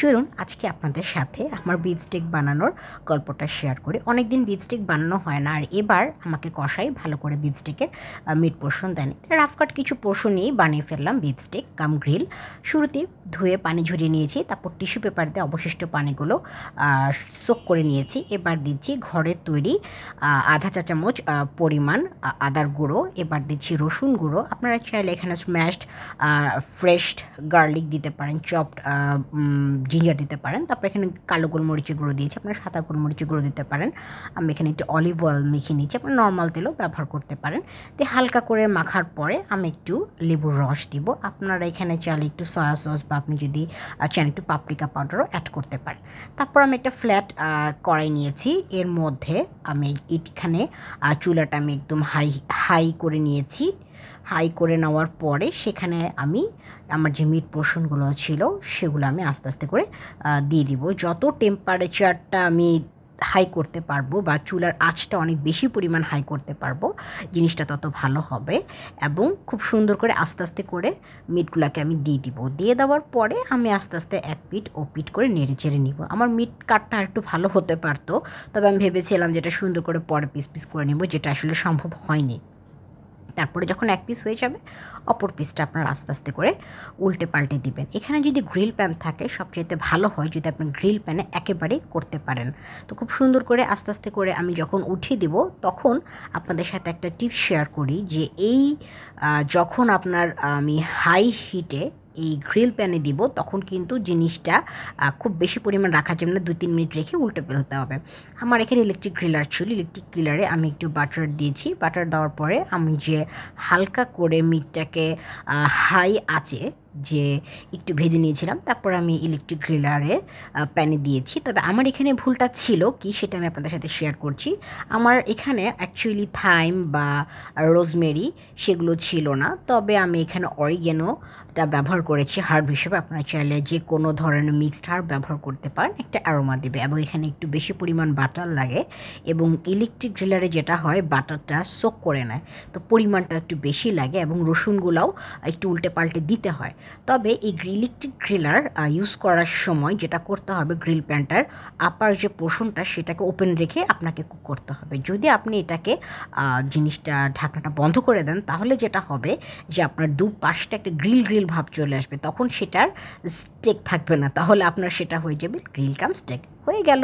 চলুন আজকে আপনাদের সাথে আমার বিফ স্টেক বানানোর গল্পটা শেয়ার করি। অনেকদিন বিফ স্টেক বানানো হয় না, আর এবার আমাকে কষাই ভালো করে বিফ স্টেকের মিট পোর্শন দেয়নি। রাফ কাট কিছু পোর্শন নিয়েই বানিয়ে ফেললাম বিফ স্টেক কাম গ্রিল। শুরুতে ধুয়ে পানি ঝরিয়ে নিয়েছি, তারপর টিস্যু পেপার দিয়ে অবশিষ্ট পানিগুলো সোক করে নিয়েছি। এবার দিচ্ছি ঘরের তৈরি আধা চা চামচ পরিমাণ আদার গুঁড়ো। এবার দিচ্ছি রসুন গুঁড়ো। আপনারা চাইলে এখানে স্ম্যাশড ফ্রেশ গার্লিক দিতে পারেন, চপড জিঞ্জার দিতে পারেন। তারপর এখানে কালো গোলমরিচের গুঁড়ো দিয়েছি, আপনারা সাদা গোলমরিচের গুঁড়ো দিতে পারেন। আমি এখানে একটু অলিভ অয়েল মেখে নিচ্ছি, আপনারা নর্মাল তেলও ব্যবহার করতে পারেন। দিয়ে হালকা করে মাখার পরে আমি একটু লেবুর রস দিব। আপনারা এখানে চাইলে একটু সয়া সস বা আপনি যদি চান একটু পাপরিকা পাউডারও অ্যাড করতে পারেন। তারপর আমি একটা ফ্ল্যাট কড়াই নিয়েছি, এর মধ্যে আমি এখানে চুলাটা আমি একদম হাই করে নিয়েছি। হাই করে নেওয়ার পরে সেখানে আমি আমার যে মিট পোর্শনগুলো ছিল সেগুলো আমি আস্তে আস্তে করে দিয়ে দিব। যত টেম্পারেচারটা আমি হাই করতে পারবো বা চুলার আঁচটা অনেক বেশি পরিমাণ হাই করতে পারবো, জিনিসটা তত ভালো হবে। এবং খুব সুন্দর করে আস্তে আস্তে করে মিটগুলোকে আমি দিয়ে দিব। দিয়ে দেওয়ার পরে আমি আস্তে আস্তে এক পিঠ ও পিঠ করে নেড়ে চেড়ে নিব। আমার মিট কাটটা একটু ভালো হতে পারতো, তবে আমি ভেবেছিলাম যেটা সুন্দর করে পরে পিস পিস করে নিব, যেটা আসলে সম্ভব হয়নি। তারপরে যখন এক পিস হয়ে যাবে, অপর পিসটা আপনারা আস্তে আস্তে করে উল্টে পাল্টে দিবেন। এখানে যদি গ্রিল প্যান থাকে সবচাইতে ভালো হয় যদি আপনি গ্রিল প্যানে একেবারেই করতে পারেন। তো খুব সুন্দর করে আস্তে আস্তে করে আমি যখন উঠিয়ে দিব, তখন আপনাদের সাথে একটা টিপস শেয়ার করি যে যখন আপনার আমি হাই হিটে এই গ্রিল প্যানে দিব, তখন কিন্তু জিনিসটা খুব বেশি পরিমাণ রাখা যাবে না, 2-3 মিনিট রেখে উল্টে ফেলতে হবে। আমার এখানে ইলেকট্রিক গ্রিলার ছিল, ইলেকট্রিক গ্রিলারে আমি একটু বাটার দিয়েছি। বাটার দেওয়ার পরে আমি যে হালকা করে মিটটাকে হাই আঁচে যে একটু ভেজে নিয়েছিলাম, তারপর আমি ইলেকট্রিক গ্রিলারে প্যানে দিয়েছি। তবে আমার এখানে ভুলটা ছিল কি, সেটা আমি আপনাদের সাথে শেয়ার করছি। আমার এখানে অ্যাকচুয়ালি থাইম বা রোজমেরি সেগুলো ছিল না, তবে আমি এখানে অরিগ্যানোটা ব্যবহার করেছি হার্ব হিসেবে। আপনারা চাইলে যে কোনো ধরনের মিক্সড হার্ব ব্যবহার করতে পারেন, একটা অ্যারোমা দেবে। এবং এখানে একটু বেশি পরিমাণ বাটার লাগে, এবং ইলেকট্রিক গ্রিলারে যেটা হয় বাটারটা সোক করে নেয়, তো পরিমাণটা একটু বেশি লাগে এবং রসুনগুলাও একটু উল্টে পাল্টে দিতে হয়। তবে এই ইলেকট্রিক গ্রিলার ইউজ করার সময় যেটা করতে হবে, গ্রিল প্যানটার আপার যে পোর্শনটা সেটাকে ওপেন রেখে আপনাকে কুক করতে হবে। যদি আপনি এটাকে জিনিসটা ঢাকনাটা বন্ধ করে দেন, তাহলে যেটা হবে যে আপনার দুপাশটা একটা গ্রিল ভাব চলে আসবে, তখন সেটার স্টেক থাকবে না, তাহলে আপনার সেটা হয়ে যাবে গ্রিল কাম স্টেক হয়ে গেল।